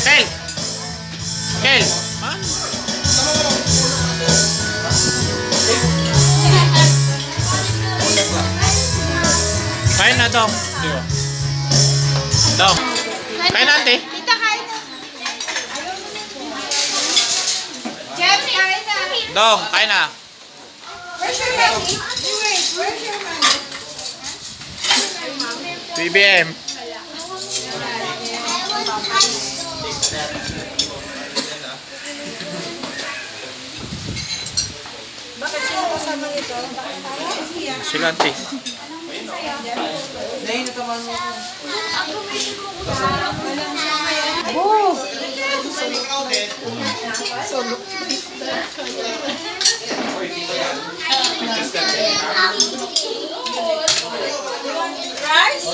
Kel! Kel! Man? Kain na, Dong. Dong. Kain na, ate. Tita, kain na. Jeff, kain na. Dong, kain na. Where's your money? Where's your money? BBM. Bakit sino kasama ito? Sila, ate. Oh! Rice?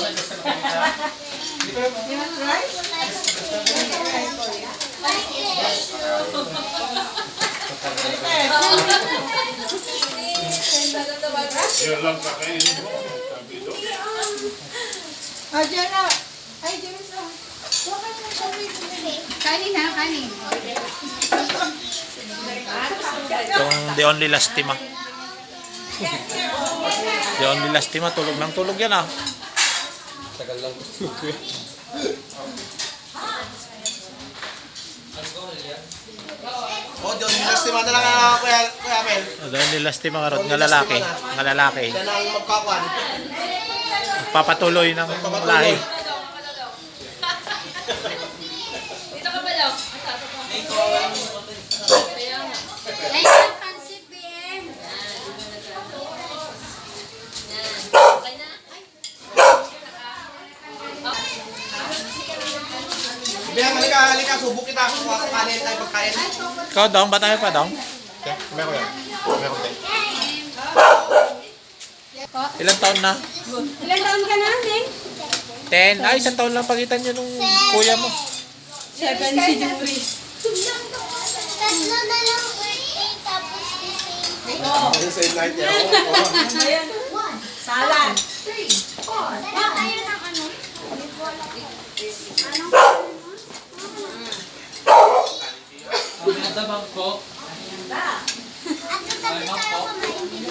You want rice? Ah, dyan na. Ay, dyan na. Bakit mo siya dito? Kanin ha, kanin. Itong The Only Lastima. The Only Lastima, tulog ng tulog yan ah. Tagal lang. Oh, Diyon, nilastima na lang Kuya Mel. The Only Lastima karon nga lalaki. Nga lalaki. Siya na ang magkakuan. Papatuloy ng lahi. Dito ka ba daw? Ay, yung pancit, BM. Okay na? Bilang halika, subok kita. Kuha sa kanin tayo pagkain. Ikaw, Dong, ba tayo pa, Dong? Meron yan. Meron tayo. Ilang taon na? Ilan taon ka na, Neng? 10. Ay, isang taon lang pagitan nyo nung kuya mo. 7 si Juri. Tatlo na lang tapos Same night niya. Ayan. Salad. tayo ng ano? Ang bangko. At tayo kumain din.